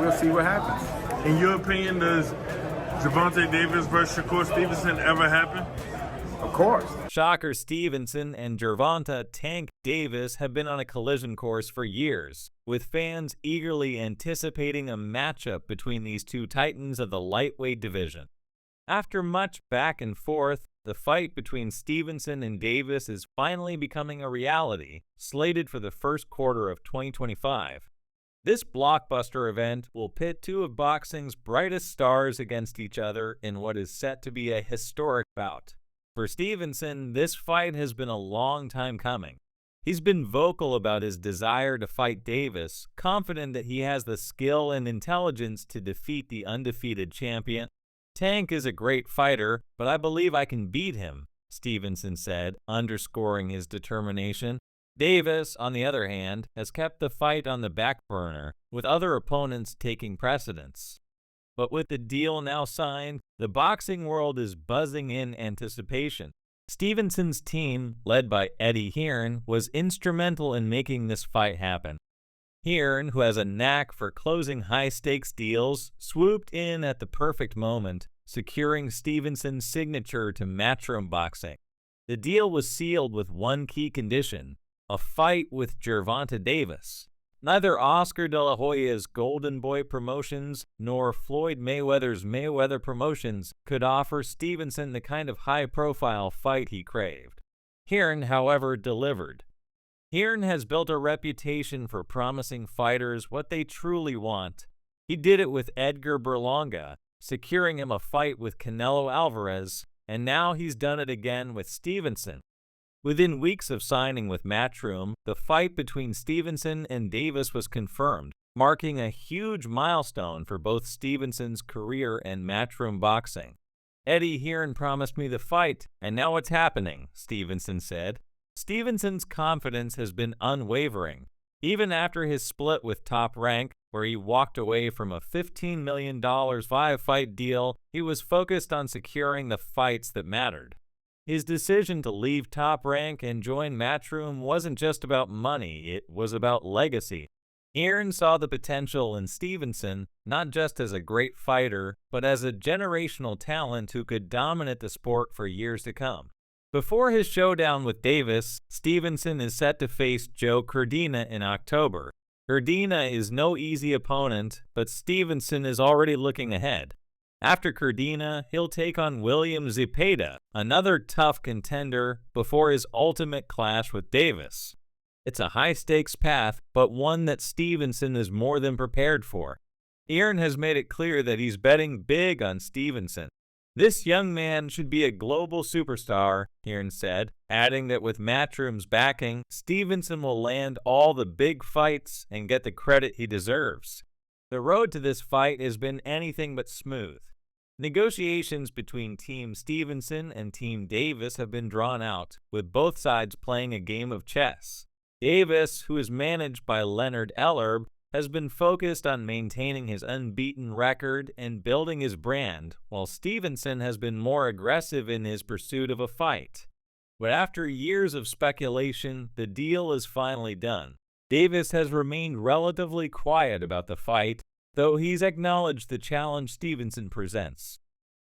we'll see what happens. In your opinion, does Gervonta Davis versus Shakur Stevenson ever happen? Of course. Shakur Stevenson and Gervonta "Tank" Davis have been on a collision course for years, with fans eagerly anticipating a matchup between these two titans of the lightweight division. After much back and forth, the fight between Stevenson and Davis is finally becoming a reality, slated for the first quarter of 2025. This blockbuster event will pit two of boxing's brightest stars against each other in what is set to be a historic bout. For Stevenson, this fight has been a long time coming. He's been vocal about his desire to fight Davis, confident that he has the skill and intelligence to defeat the undefeated champion. "Tank is a great fighter, but I believe I can beat him," Stevenson said, underscoring his determination. Davis, on the other hand, has kept the fight on the back burner, with other opponents taking precedence. But with the deal now signed, the boxing world is buzzing in anticipation. Stevenson's team, led by Eddie Hearn, was instrumental in making this fight happen. Hearn, who has a knack for closing high-stakes deals, swooped in at the perfect moment, securing Stevenson's signature to Matchroom Boxing. The deal was sealed with one key condition: a fight with Gervonta Davis. Neither Oscar De La Hoya's Golden Boy Promotions nor Floyd Mayweather's Mayweather Promotions could offer Stevenson the kind of high-profile fight he craved. Hearn, however, delivered. Hearn has built a reputation for promising fighters what they truly want. He did it with Edgar Berlanga, securing him a fight with Canelo Alvarez, and now he's done it again with Stevenson. Within weeks of signing with Matchroom, the fight between Stevenson and Davis was confirmed, marking a huge milestone for both Stevenson's career and Matchroom Boxing. "Eddie Hearn promised me the fight, and now it's happening," Stevenson said. Stevenson's confidence has been unwavering. Even after his split with Top Rank, where he walked away from a $15 million five-fight deal, he was focused on securing the fights that mattered. His decision to leave Top Rank and join Matchroom wasn't just about money, it was about legacy. Hearn saw the potential in Stevenson, not just as a great fighter, but as a generational talent who could dominate the sport for years to come. Before his showdown with Davis, Stevenson is set to face Joe Cordina in October. Cordina is no easy opponent, but Stevenson is already looking ahead. After Cordina, he'll take on William Zepeda, another tough contender, before his ultimate clash with Davis. It's a high-stakes path, but one that Stevenson is more than prepared for. Hearn has made it clear that he's betting big on Stevenson. "This young man should be a global superstar," Hearn said, adding that with Matchroom's backing, Stevenson will land all the big fights and get the credit he deserves. The road to this fight has been anything but smooth. Negotiations between Team Stevenson and Team Davis have been drawn out, with both sides playing a game of chess. Davis, who is managed by Leonard Ellerb, has been focused on maintaining his unbeaten record and building his brand, while Stevenson has been more aggressive in his pursuit of a fight. But after years of speculation, the deal is finally done. Davis has remained relatively quiet about the fight, though he's acknowledged the challenge Stevenson presents.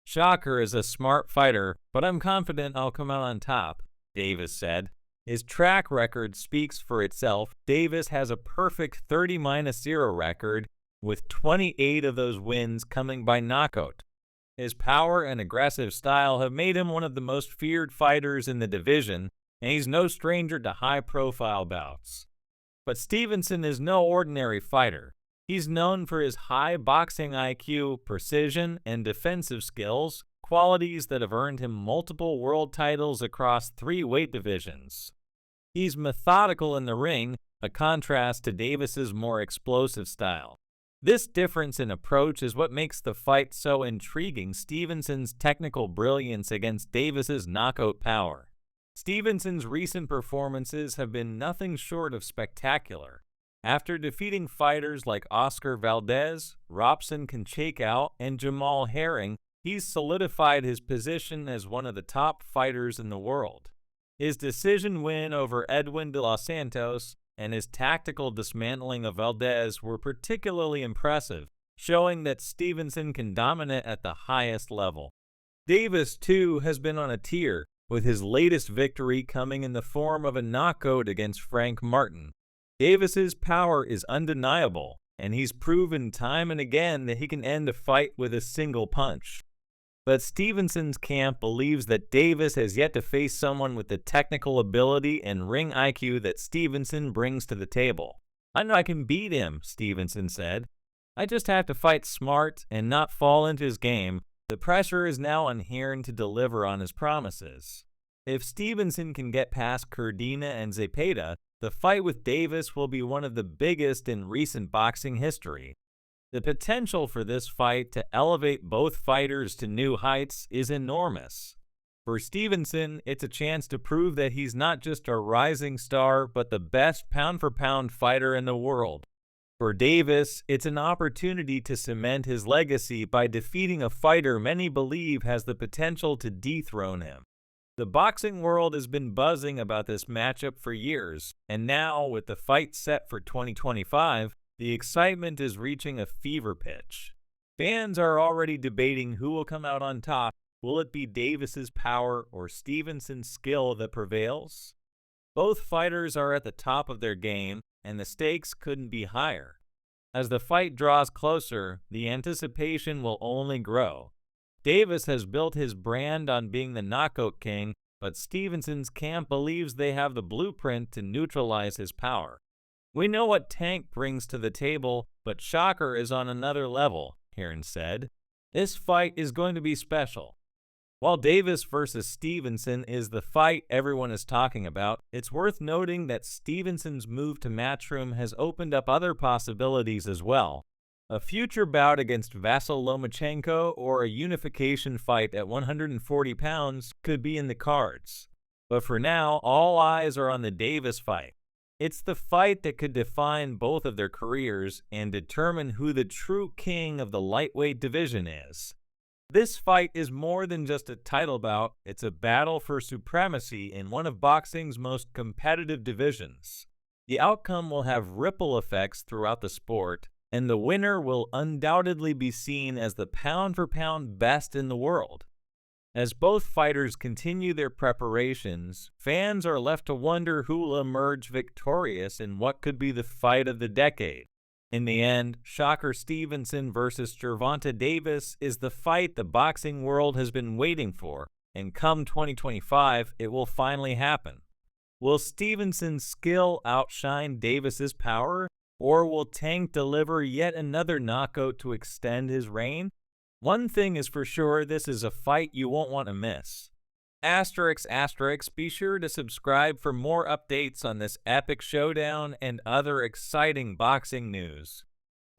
"Shakur is a smart fighter, but I'm confident I'll come out on top," Davis said. His track record speaks for itself. Davis has a perfect 30-0 record, with 28 of those wins coming by knockout. His power and aggressive style have made him one of the most feared fighters in the division, and he's no stranger to high-profile bouts. But Stevenson is no ordinary fighter. He's known for his high boxing IQ, precision, and defensive skills, qualities that have earned him multiple world titles across 3 weight divisions. He's methodical in the ring, a contrast to Davis's more explosive style. This difference in approach is what makes the fight so intriguing: Stevenson's technical brilliance against Davis's knockout power. Stevenson's recent performances have been nothing short of spectacular. After defeating fighters like Oscar Valdez, Robson Conchacao, and Jamal Herring, he's solidified his position as one of the top fighters in the world. His decision win over Edwin de los Santos and his tactical dismantling of Valdez were particularly impressive. showing that Stevenson can dominate at the highest level. Davis, too, has been on a tear, with his latest victory coming in the form of a knockout against Frank Martin. Davis's power is undeniable, and he's proven time and again that he can end a fight with a single punch. But Stevenson's camp believes that Davis has yet to face someone with the technical ability and ring IQ that Stevenson brings to the table. "I know I can beat him," Stevenson said. "I just have to fight smart and not fall into his game." The pressure is now on Hearn to deliver on his promises. If Stevenson can get past Cardina and Zepeda, the fight with Davis will be one of the biggest in recent boxing history. The potential for this fight to elevate both fighters to new heights is enormous. For Stevenson, it's a chance to prove that he's not just a rising star, but the best pound-for-pound fighter in the world. For Davis, it's an opportunity to cement his legacy by defeating a fighter many believe has the potential to dethrone him. The boxing world has been buzzing about this matchup for years, and now, with the fight set for 2025, the excitement is reaching a fever pitch. Fans are already debating who will come out on top. Will it be Davis's power or Stevenson's skill that prevails? Both fighters are at the top of their game, and the stakes couldn't be higher. As the fight draws closer, the anticipation will only grow. Davis has built his brand on being the knockout king, but Stevenson's camp believes they have the blueprint to neutralize his power. "We know what Tank brings to the table, but Shakur is on another level," Hearn said. "This fight is going to be special." While Davis versus Stevenson is the fight everyone is talking about, it's worth noting that Stevenson's move to Matchroom has opened up other possibilities as well. A future bout against Vasyl Lomachenko or a unification fight at 140 pounds could be in the cards. But for now, all eyes are on the Davis fight. It's the fight that could define both of their careers and determine who the true king of the lightweight division is. This fight is more than just a title bout, it's a battle for supremacy in one of boxing's most competitive divisions. The outcome will have ripple effects throughout the sport, and the winner will undoubtedly be seen as the pound-for-pound best in the world. As both fighters continue their preparations, fans are left to wonder who will emerge victorious in what could be the fight of the decade. In the end, Shakur Stevenson versus Gervonta Davis is the fight the boxing world has been waiting for, and come 2025, it will finally happen. Will Stevenson's skill outshine Davis's power, or will Tank deliver yet another knockout to extend his reign? One thing is for sure, this is a fight you won't want to miss. ***, be sure to subscribe for more updates on this epic showdown and other exciting boxing news. ***.